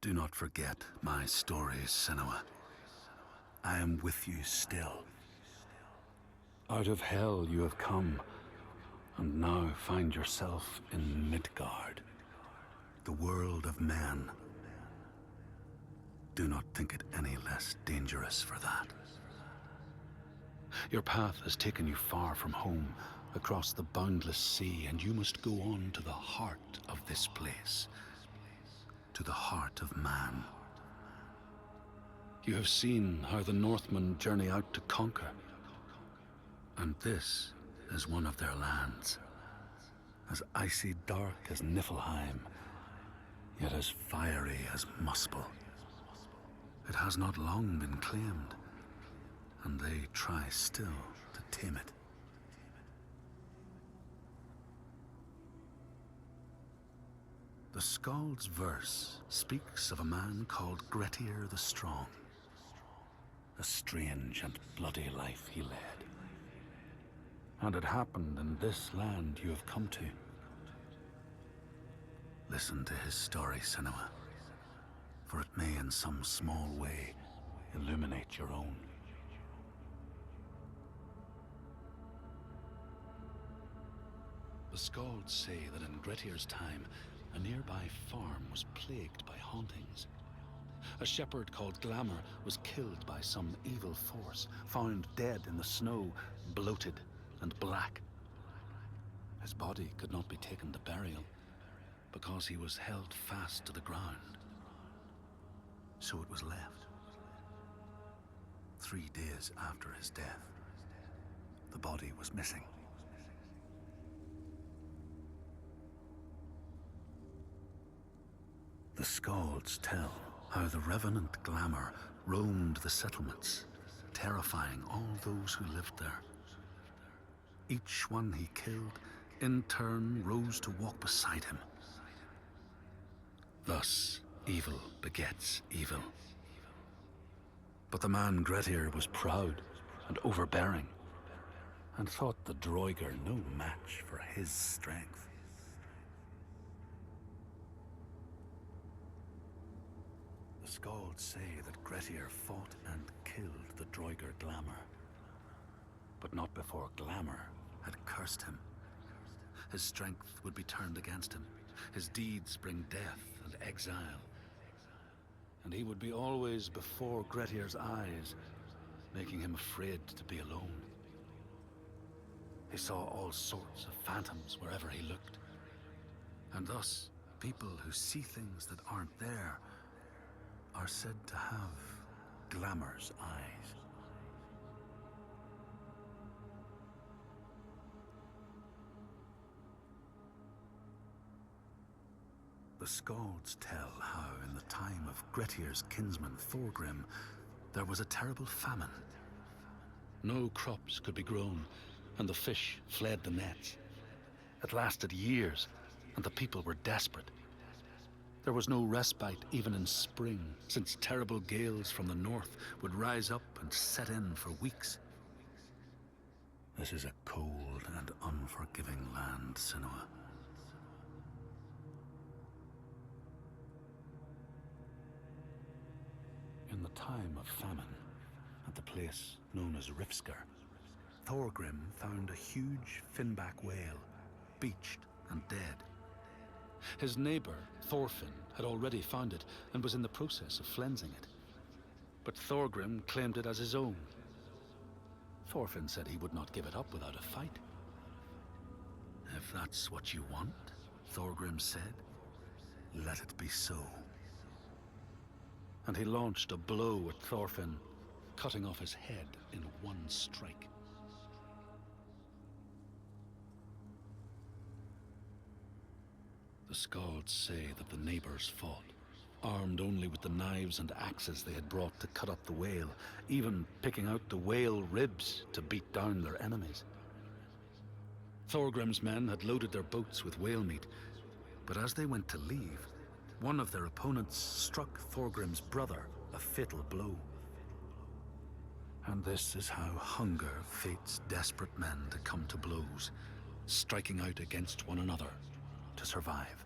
Do not forget my stories, Senua. I am with you still. Out of hell you have come, and now find yourself in Midgard, the world of men. Do not think it any less dangerous for that. Your path has taken you far from home, across the boundless sea, and you must go on to the heart of this place, to the heart of man. You have seen how the Northmen journey out to conquer, and this is one of their lands, as icy dark as Niflheim, yet as fiery as Muspel. It has not long been claimed, and they try still to tame it. The Skald's verse speaks of a man called Grettir the Strong. A strange and bloody life he led. And it happened in this land you have come to. Listen to his story, Senua, for it may in some small way illuminate your own. The Skalds say that in Grettir's time, a nearby farm was plagued by hauntings. A shepherd called Glamour was killed by some evil force, found dead in the snow, bloated and black. His body could not be taken to burial, because he was held fast to the ground. So it was left. 3 days after his death, the body was missing. The Skalds tell how the revenant Glamour roamed the settlements, terrifying all those who lived there. Each one he killed, in turn, rose to walk beside him. Thus, evil begets evil. But the man Grettir was proud and overbearing, and thought the Droiger no match for his strength. The Skalds say that Grettir fought and killed the Droiger Glamour, but not before Glamour had cursed him. His strength would be turned against him, his deeds bring death and exile, and he would be always before Grettir's eyes, making him afraid to be alone. He saw all sorts of phantoms wherever he looked, and thus people who see things that aren't there are said to have Glamour's eyes. The Skalds tell how in the time of Grettir's kinsman Thorgrim, there was a terrible famine. No crops could be grown, and the fish fled the nets. It lasted years, and the people were desperate. There was no respite even in spring, since terrible gales from the north would rise up and set in for weeks. This is a cold and unforgiving land, Senua. In the time of famine, at the place known as Rifskar, Thorgrim found a huge finback whale, beached and dead. His neighbor, Thorfinn, had already found it and was in the process of flensing it. But Thorgrim claimed it as his own. Thorfinn said he would not give it up without a fight. If that's what you want, Thorgrim said, let it be so. And he launched a blow at Thorfinn, cutting off his head in one strike. The Skalds say that the neighbors fought, armed only with the knives and axes they had brought to cut up the whale, even picking out the whale ribs to beat down their enemies. Thorgrim's men had loaded their boats with whale meat, but as they went to leave, one of their opponents struck Thorgrim's brother a fatal blow. And this is how hunger fates desperate men to come to blows, striking out against one another to survive.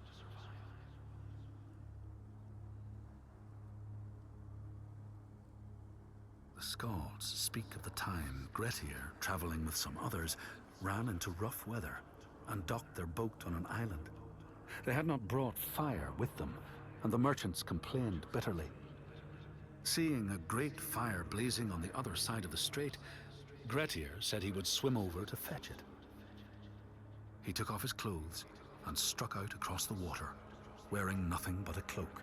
The Skalds speak of the time Grettir, traveling with some others, ran into rough weather and docked their boat on an island. They had not brought fire with them, and the merchants complained bitterly. Seeing a great fire blazing on the other side of the strait, Grettir said he would swim over to fetch it. He took off his clothes and struck out across the water, wearing nothing but a cloak.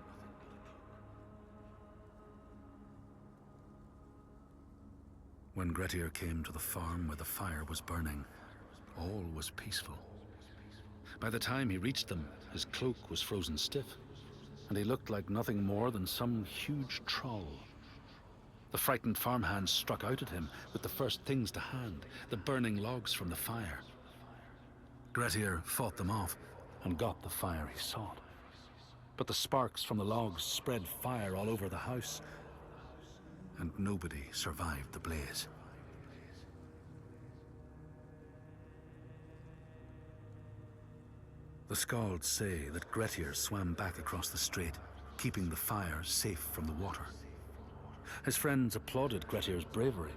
When Grettir came to the farm where the fire was burning, all was peaceful. By the time he reached them, his cloak was frozen stiff, and he looked like nothing more than some huge troll. The frightened farmhands struck out at him with the first things to hand, the burning logs from the fire. Grettir fought them off and got the fire he sought. But the sparks from the logs spread fire all over the house, and nobody survived the blaze. The Skalds say that Grettir swam back across the strait, keeping the fire safe from the water. His friends applauded Grettir's bravery,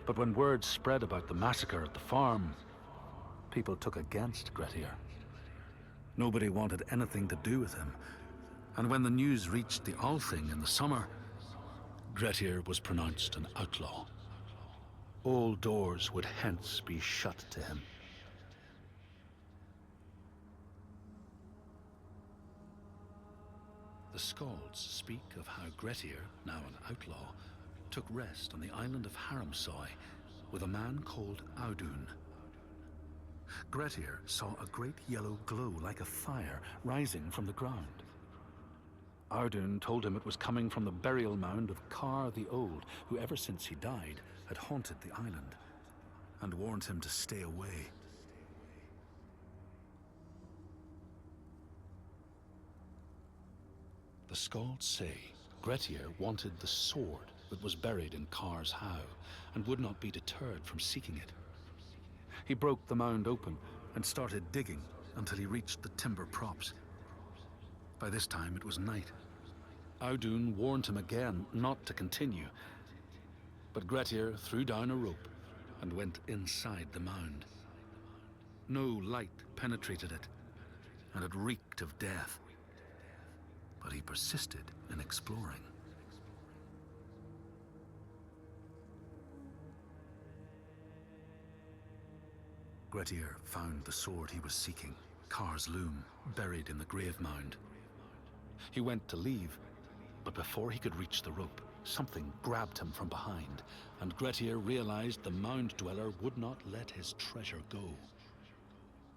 but when word spread about the massacre at the farm, people took against Grettir. Nobody wanted anything to do with him, and when the news reached the Althing in the summer, Grettir was pronounced an outlaw. All doors would hence be shut to him. The Skalds speak of how Grettir, now an outlaw, took rest on the island of Haramsoy with a man called Audun. Grettir saw a great yellow glow like a fire rising from the ground. Audun told him it was coming from the burial mound of Kar the Old, who ever since he died had haunted the island, and warned him to stay away. The Skalds say Grettir wanted the sword that was buried in Kar's howe, and would not be deterred from seeking it. He broke the mound open and started digging until he reached the timber props. By this time it was night. Audun warned him again not to continue, but Grettir threw down a rope and went inside the mound. No light penetrated it, and it reeked of death. But he persisted in exploring. Grettir found the sword he was seeking, Kar's loom, buried in the grave mound. He went to leave, but before he could reach the rope, something grabbed him from behind, and Grettir realized the mound dweller would not let his treasure go.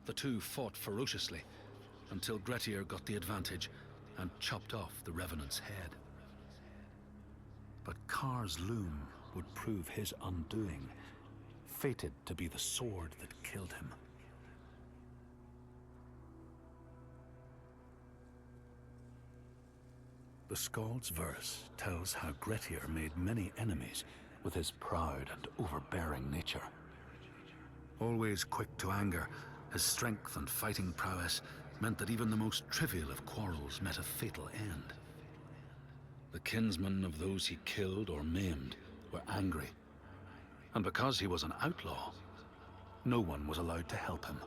The two fought ferociously until Grettir got the advantage and chopped off the revenant's head. But Kar's loom would prove his undoing, fated to be the sword that killed him. The Skald's verse tells how Grettir made many enemies with his proud and overbearing nature. Always quick to anger, his strength and fighting prowess meant that even the most trivial of quarrels met a fatal end. The kinsmen of those he killed or maimed were angry, and because he was an outlaw, no one was allowed to help him.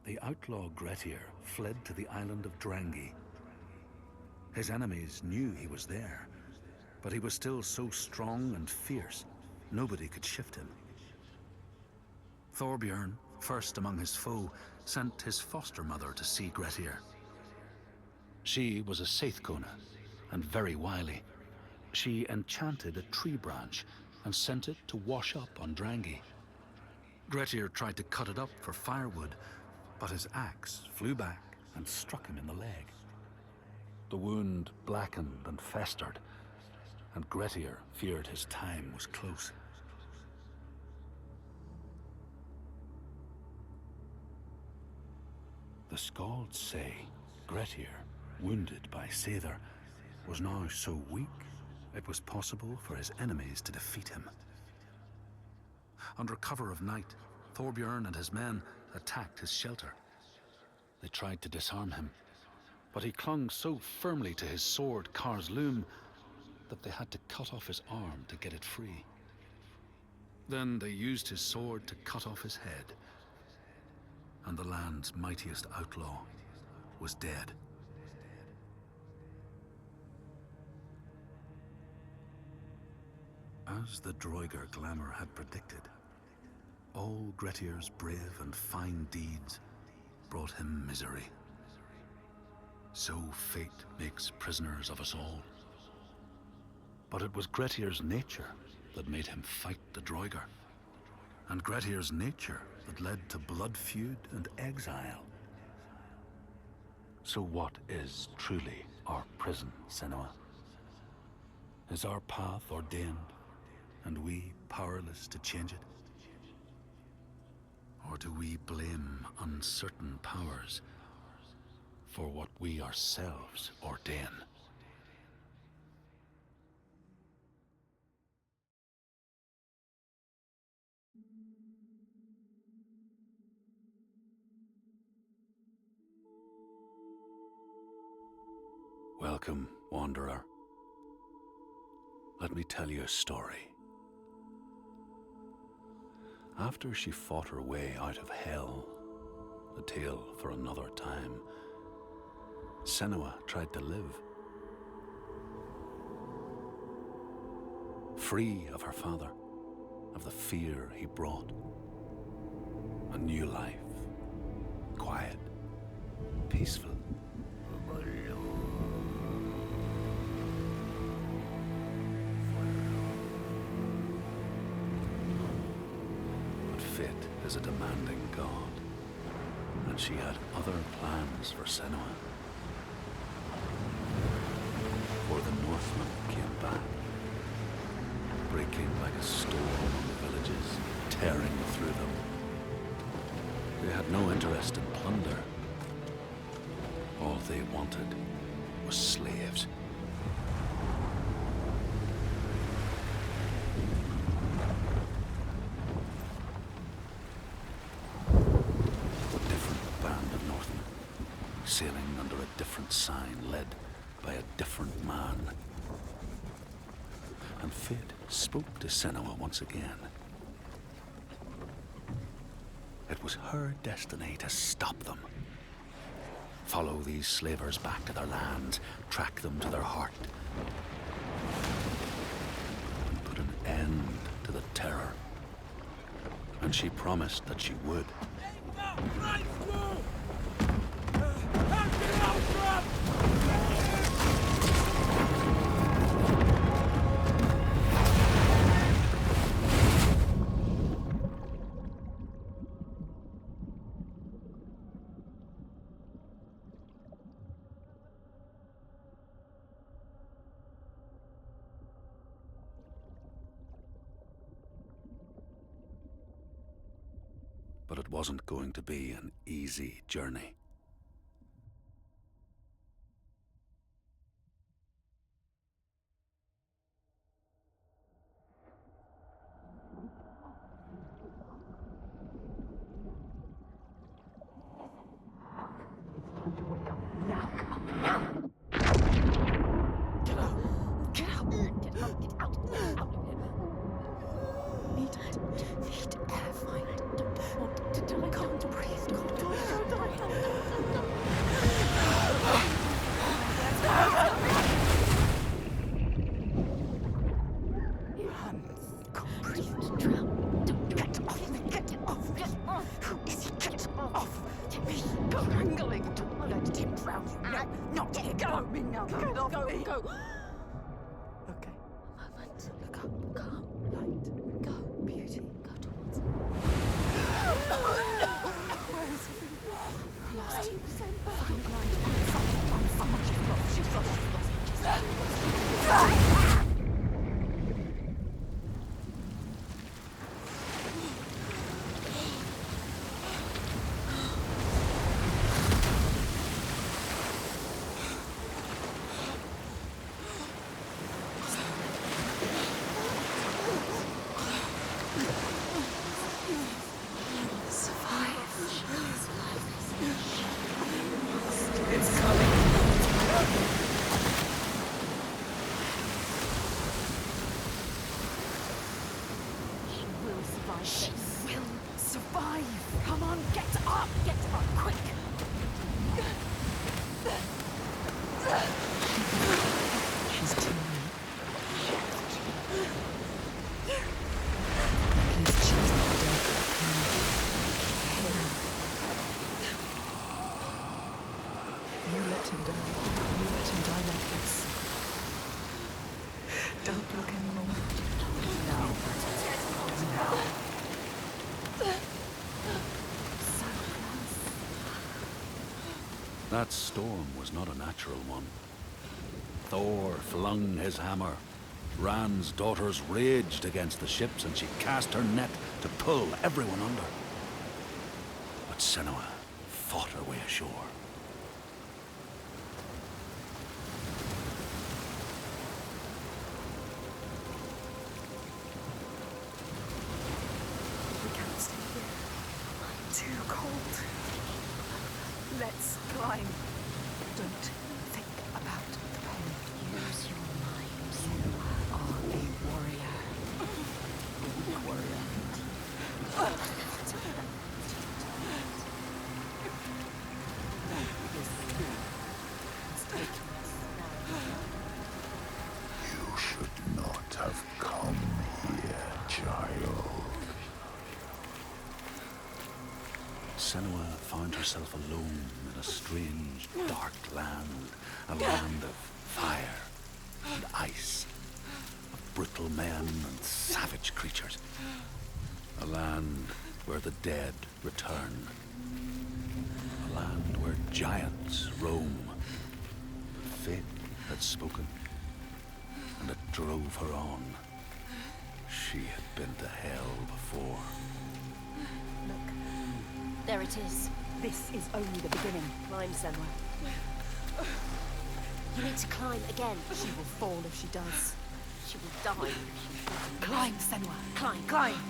The outlaw Grettir fled to the island of Drangi. His enemies knew he was there, but he was still so strong and fierce, nobody could shift him. Thorbjorn, first among his foe, sent his foster mother to see Grettir. She was a Seithkona and very wily. She enchanted a tree branch and sent it to wash up on Drangi. Grettir tried to cut it up for firewood, but his axe flew back and struck him in the leg. The wound blackened and festered, and Grettir feared his time was close. The Skalds say Grettir, wounded by Seidr, was now so weak it was possible for his enemies to defeat him. Under cover of night, Thorbjorn and his men attacked his shelter. They tried to disarm him, but he clung so firmly to his sword, Kar's loom, that they had to cut off his arm to get it free. Then they used his sword to cut off his head, and the land's mightiest outlaw was dead. As the Droiger glamour had predicted, all Grettir's brave and fine deeds brought him misery. So fate makes prisoners of us all. But it was Grettir's nature that made him fight the Droiger, and Grettir's nature that led to blood feud and exile. So what is truly our prison, Senua? Is our path ordained, and we powerless to change it? Or do we blame uncertain powers for what we ourselves ordain? Welcome, wanderer. Let me tell you a story. After she fought her way out of hell, a tale for another time, Senua tried to live. Free of her father, of the fear he brought. A new life, quiet, peaceful. Fate is a demanding god, and she had other plans for Senua. For the Northmen came back, breaking like a storm on the villages, tearing through them. They had no interest in plunder. All they wanted was slaves. Sailing under a different sign, led by a different man. And fate spoke to Senua once again. It was her destiny to stop them. Follow these slavers back to their lands, track them to their heart, and put an end to the terror. And she promised that she would. But it wasn't going to be an easy journey. Come on, get up! Get up, quick! She's too weak. She's not dead. You let him die. You let him die like this. Don't look anymore. No. So close. That storm was not a natural one. Thor flung his hammer. Ran's daughters raged against the ships, and she cast her net to pull everyone under. But Senua fought her way ashore. We can't stay here. I'm too cold. Let's climb. Don't think about the pain. Use your mind. You are a warrior. A weak warrior. It's taking us. You should not have come here, child. Senua found herself alone in a strange, dark land. A land of fire and ice, of brutal men and savage creatures. A land where the dead return. A land where giants roam. Fate had spoken, and it drove her on. She had been to hell before. Look. There it is. This is only the beginning. Climb, Senua. You need to climb again. She will fall if she does. She will die. Climb, Senua. Climb. Climb.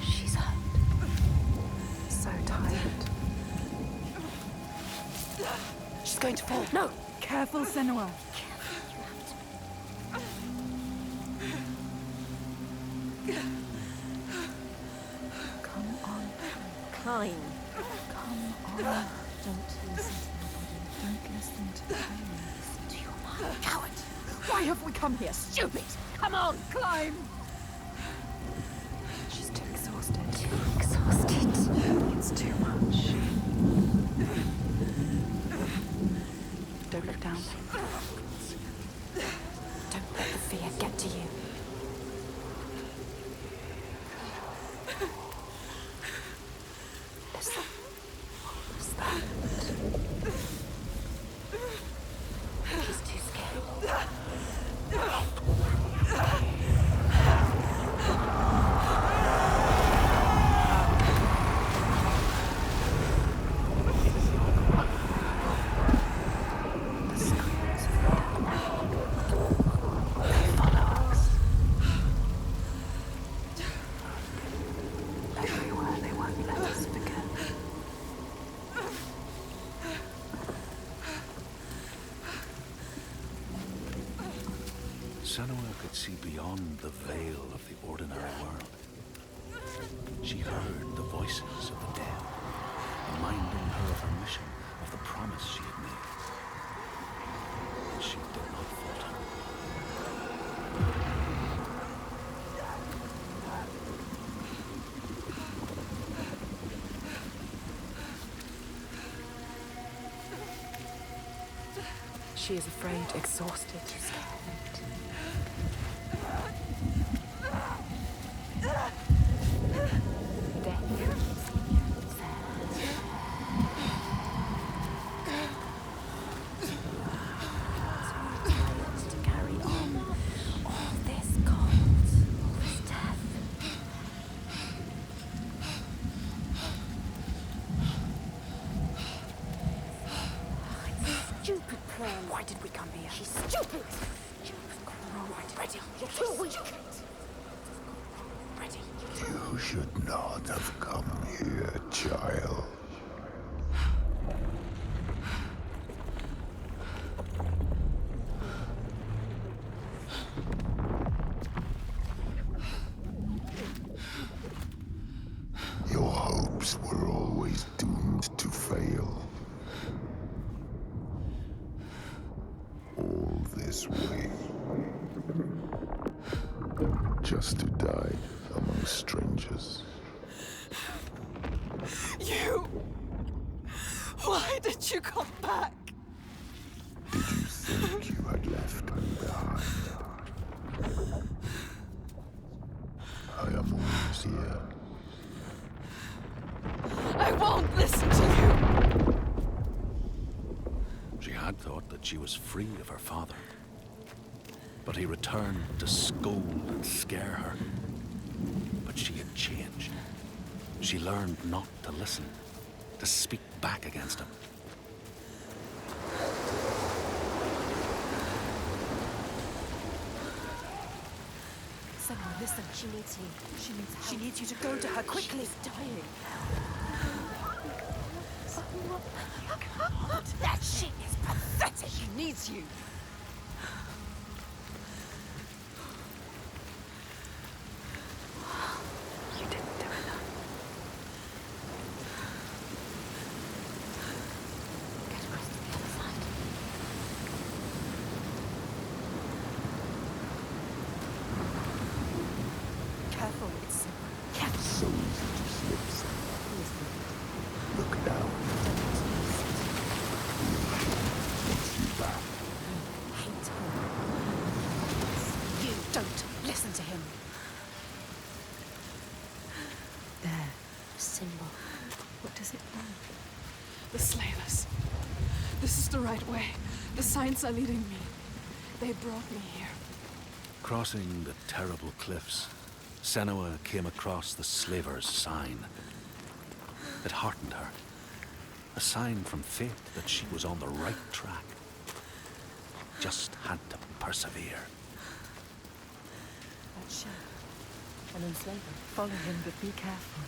She's hurt. So tired. She's going to fall. No! Careful, Senua. Careful, you have to. Come on. Climb. Come on. Don't listen to the body. Don't listen to the pain. Listen to your mind. Coward! Why have we come here? Stupid! Come on! Climb! She's too exhausted. Too exhausted. It's too much. Don't look down. Don't let the fear get to you. Listen. What was that? She's too scared. The screams of death. They follow us. Everywhere they won't let us forget. Senua could see beyond the veil of the ordinary world. She heard the voices of the dead, reminding her of her mission, of the promise she had made. And she did not falter. She is afraid, exhausted. To carry on. All this cold. All this death. It's a stupid plan. Why did we come here? She's stupid! Ready. You're too weak! Ready. You should not have come here, child. Your hopes slaves were always doomed to fail. All this way. Just to die among strangers. You! Why did you come back? Did you think you had left me behind? I am always here. I won't listen to you! She had thought that she was free of her father. But he returned to scold and scare her. But she had changed. She learned not to listen, to speak back against him. Senua, listen. She needs you. She needs you to go to her quickly. She's dying. That shit is pathetic. She needs you. You didn't do enough. Get across to the other side. Careful, it's Careful. So easy to slip, Senua. Look down. Wants you back. Hate him. You don't listen to him. There. A symbol. What does it mean? the slavers. This is the right way. The signs are leading me. They brought me here. Crossing the terrible cliffs, Senua came across the slaver's sign. It heartened her. A sign from fate that she was on the right track. Just had to persevere. That ship. An enslaver. Follow him, but be careful.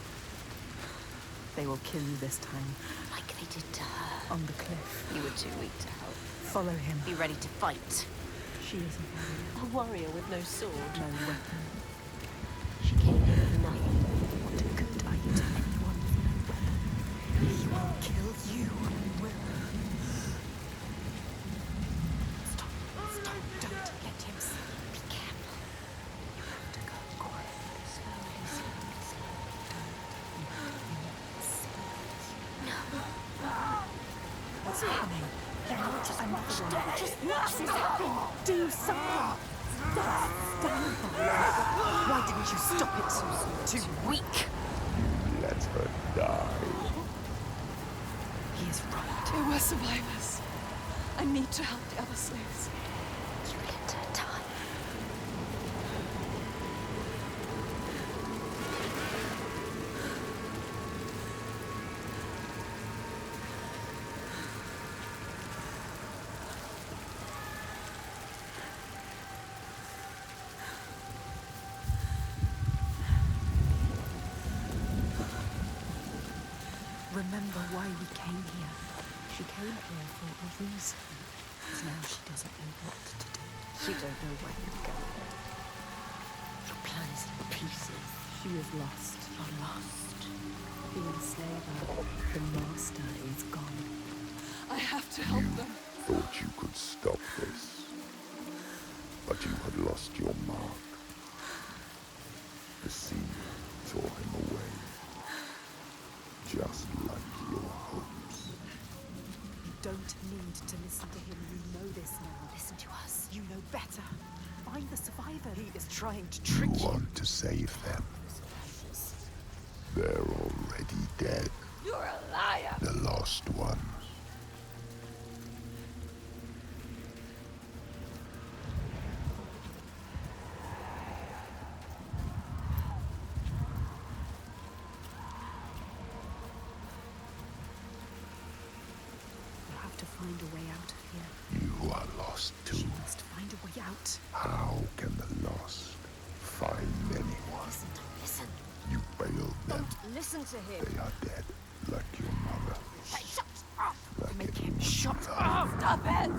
They will kill you this time. Like they did to her. On the cliff. You were too weak to help. Follow him. Be ready to fight. She is a A warrior with no sword. warrior. No weapon. She came here with nothing. What good are you to anyone with no weapon? He will kill you. He will. Stop. Stop. Don't let him see. Be careful. You have to go quietly. Slowly, slowly, slowly. What's happening? Another one. Just watch this happen. Do something. Stand by. Why didn't you stop it so soon? Too weak. Let her die. He is right. They were survivors. I need to help the other slaves. You let her die. Remember why we came here. She came here for a reason. Now she doesn't know what to do. You don't know where you're going. Your plan is in pieces. She is lost. You're lost. The enslaver, the master, is gone. I have to help them. Thought you could stop this. But you had lost your mark. The sea tore him away. Just like your hopes. You don't need to listen to him. You know this now. Listen to us. You know better. Find the survivor. He is trying to You trick you. want to save them. They're already dead. You're a liar. The lost ones. You have to find a way out of here. You are lost too. She must find a way out. How can the lost find anyone? Listen, listen. You failed them. Listen to him. They are dead, like your mother. Hey, shut up. Like Make everyone him shut you up. love. Stop it!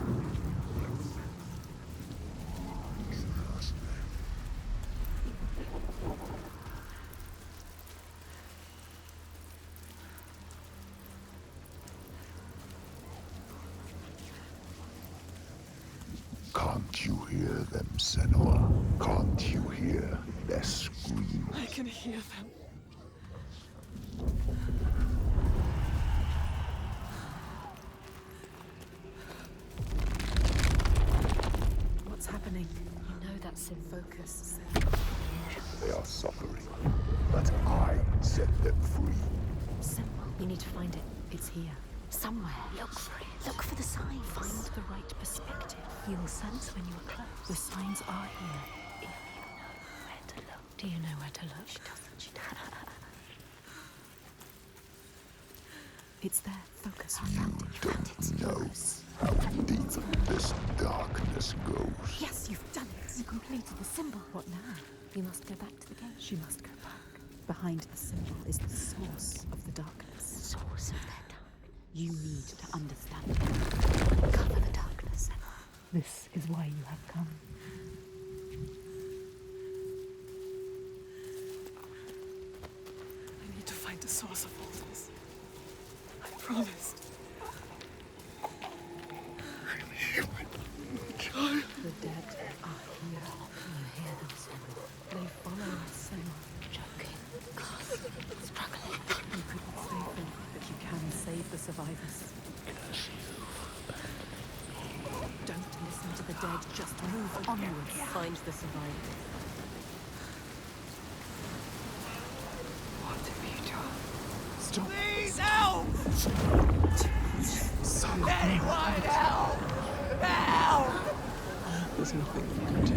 You lost them. Can't you hear them, Senua? Can't you hear their screams? I can hear them. What's happening? You know that's in Focus. They are suffering, but I set them free. Senua. We need to find it. It's here. Somewhere. Look for it. Look for the signs. Find the right perspective. You'll sense when you're close. The signs are here. If you know where to look. Do you know where to look? She doesn't. She doesn't. It's there. Focus. You don't know how deep this darkness goes. Yes, you've done it. You completed the symbol. What now? You must go back to the gate. She must go back. Behind the symbol is the source of the darkness. Source of their dark. You need to understand it. Cover the darkness, Senua. This is why you have come. I need to find the source of all this. I promised. The dead are here. You hear them, Senua. They follow us, Senua. Choking. Gasping. Struggling. You couldn't save them, but you can save the survivors. Don't listen to the dead, just move onwards. Find the survivors. What have you done? Stop. Please help! Anyone help! Help! There's nothing you can do.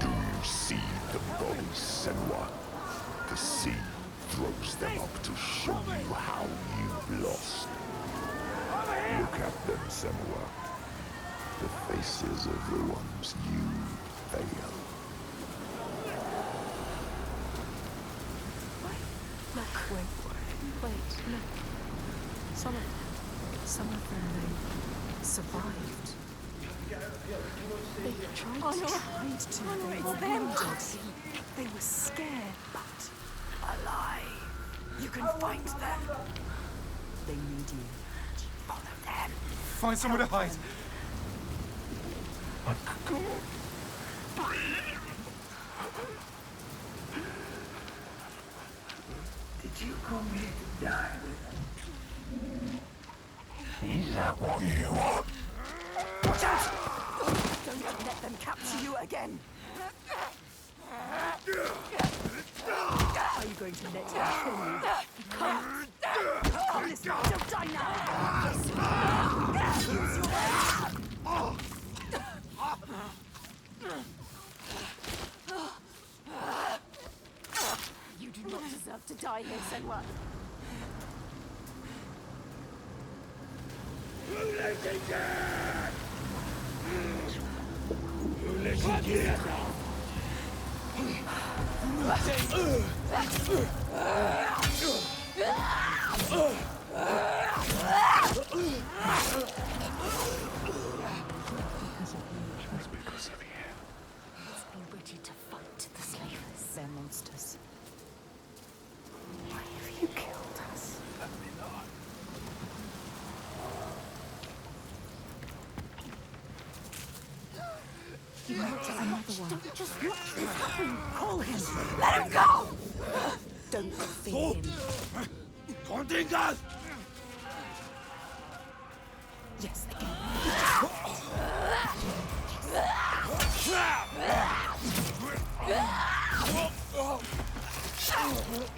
Do you see the bodies, Senua? The sea throws them up to show you how you've lost. Look at them, Senua. The faces of the ones you failed. Wait, look. Some of them, they survived. They tried I to. tried to. They were wounded. They were scared, but alive. You can find them. They need you. Follow them. Find somewhere to hide. Did you come here to die with us? Is that what you want? Watch out! Don't let them capture you again. Are you going to let them kill you? Come, listen, don't die now. Use your head. You do not deserve to die here, Senua. Because of you. Let's be ready to fight the slavers. They're monsters. Why have you killed us? Let me know. You went to another one. Don't just watch this happen. Call him. Let him go! Don't fear him. Contingas! Yes, again.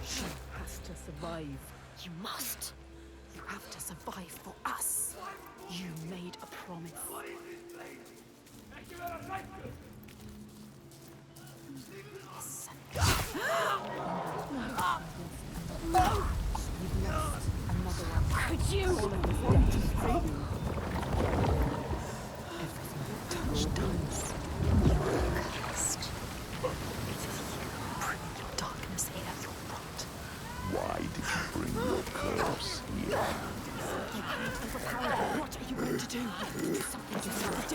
She has to survive. You must. You have to survive for us. You made a promise. You've lost another one. Could you? All of this debt is free. Everything you touch dies. Cursed. It's you. Bring your darkness here. You're not. Why did you bring your curse here? You can't overpower it. What are you going to do? Do something different.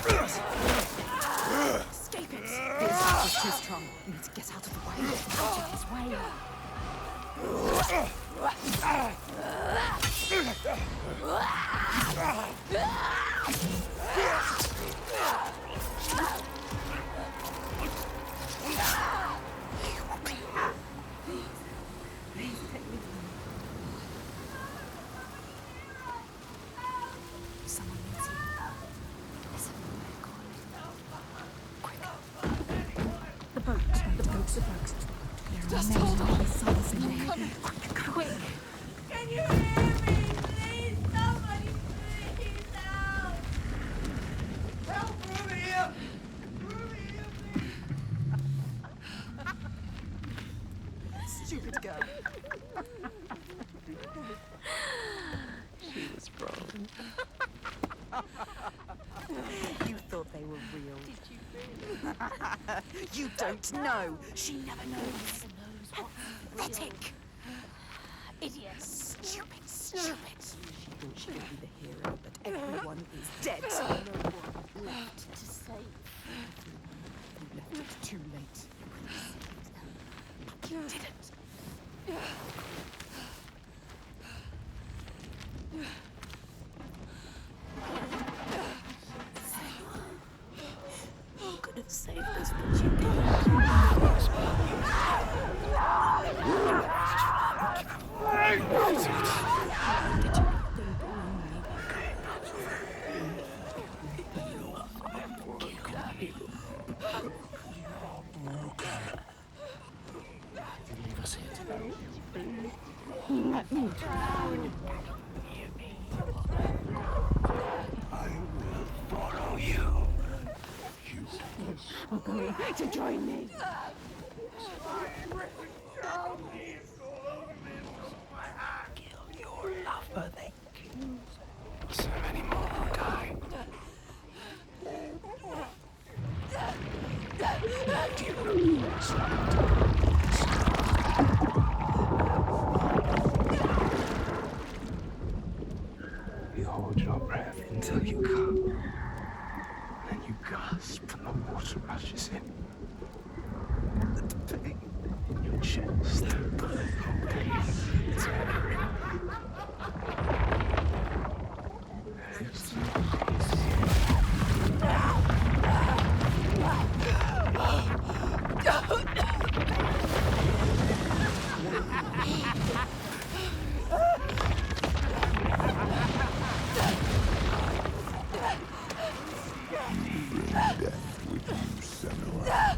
Escape it. The attack is too strong. You need to get out of the way. Out of his way. Just There hold may on. be something I'm there. coming. Quick. Can you hear me? Please, somebody, please, help! Help over here! Over here, please! Stupid girl. She was wrong. You thought they were real. Did you really? You don't know. She never knows. Pathetic. Idiot. Stupid. She thought she would be the hero, but everyone is dead. Left to save. You left it too late. But you didn't. You could have saved us, but you didn't. Leave us here today. I will follow you. To join me. Kill your lover, then kill so many more will die. You hold your breath until you come. Then you gasp and the water rushes in. The pain in your chest. It's heavy. Bring death with you, Senua.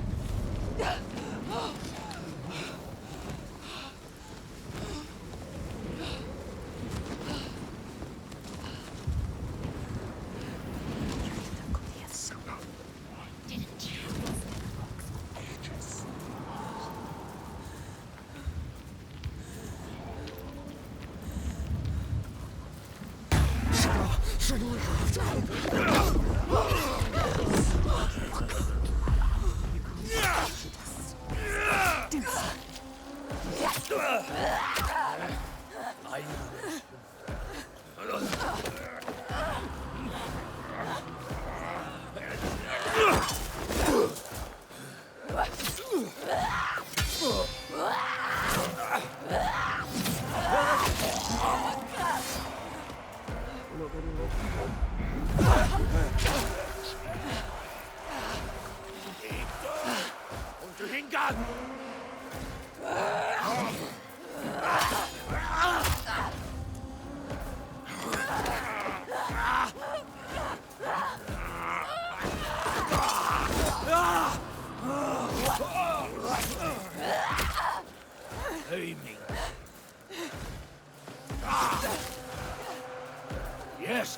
Aiming. Yes,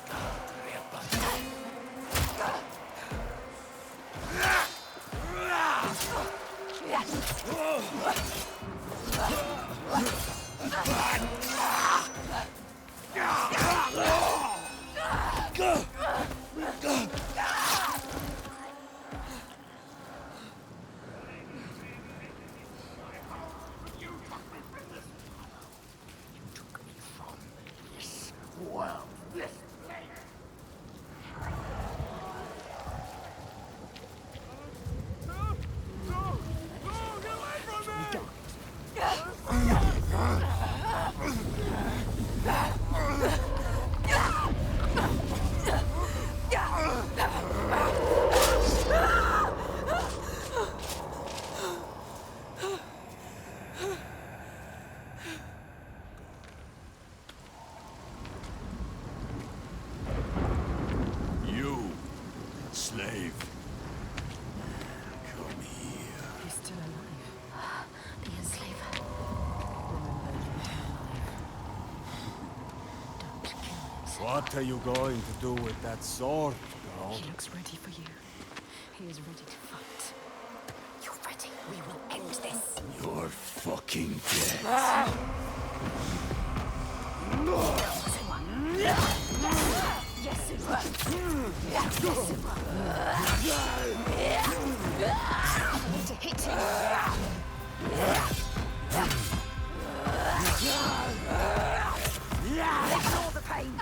What are you going to do with that sword, girl? He looks ready for you. He is ready to fight. You're ready. We will end this. You're fucking dead. Need to hit him. Ignore the pain.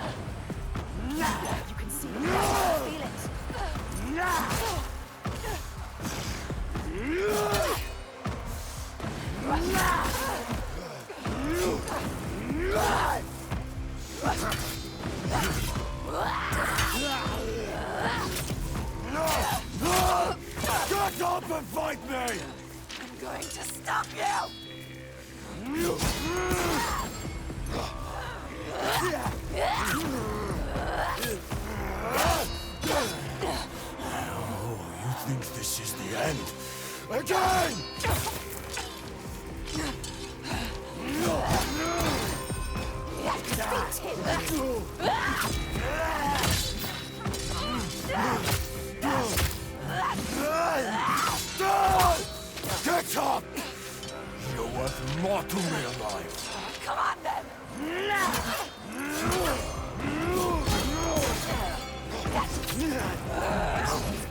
You can see it. Feel it. Get up and fight me! I'm going to stop you. Oh, you think this is the end? Again! Get up! You're worth more to me alive. Come on then.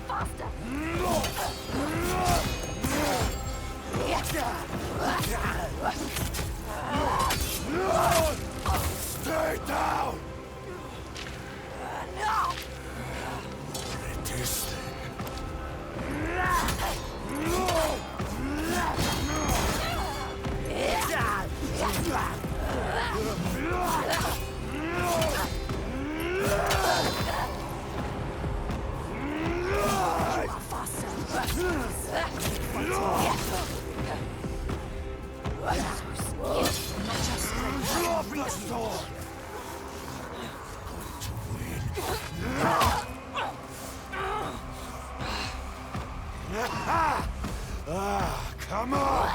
Faster. Stay down! No. This thing. Drop the sword! Going to win. Come on!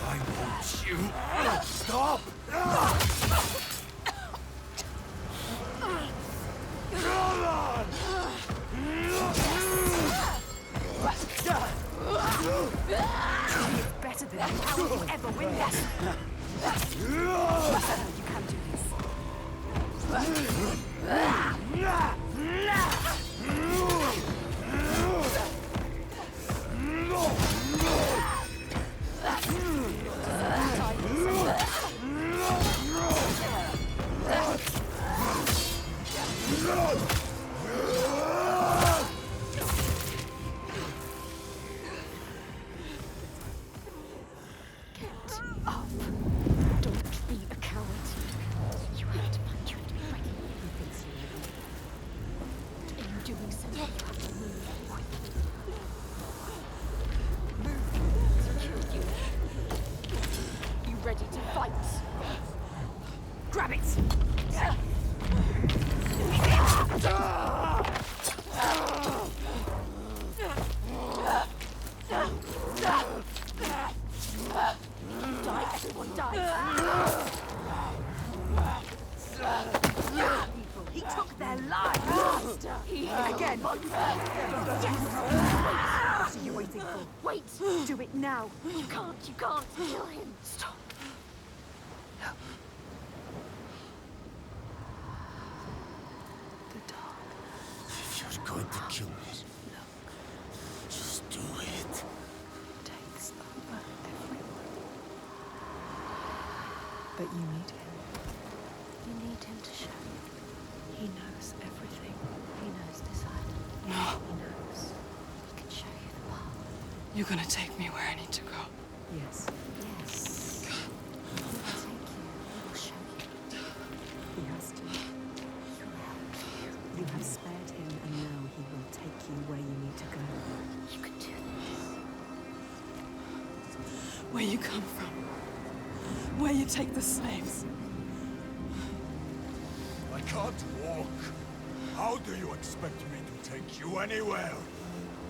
I want you. Stop! Come on! Better than you. How will you ever win this? You can do this. Up. Don't be a coward. You have to find your ready. In doing so, you have to move quickly. Move to kill you. You ready to fight? Grab it! Die, everyone die. He took their lives! Again! Yes! What are you waiting for? Wait! Do it now! You can't kill him. Stop. The dark If you're going to kill me, just do it. takes over everyone. But you need him. You need him to show you. He knows everything. He knows desire. No. He knows. He can show you the path. You're gonna take me where I need to go. Yes, Yes. He will take you. He will show you. he has to. He will help you. You have spared him, and now he will take you where you need to go. You can do this. Where you come from. Where you take the slaves. I can't walk. How do you expect me to take you anywhere?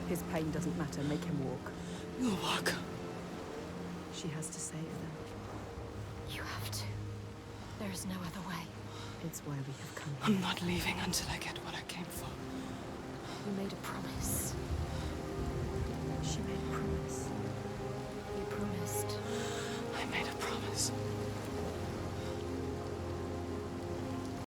His pain doesn't matter. Make him walk. You'll walk. She has to save them. You have to. There is no other way. It's why we have come I'm here. not leaving until I get what I came for. You made a promise. She made a promise. You promised. I made a promise.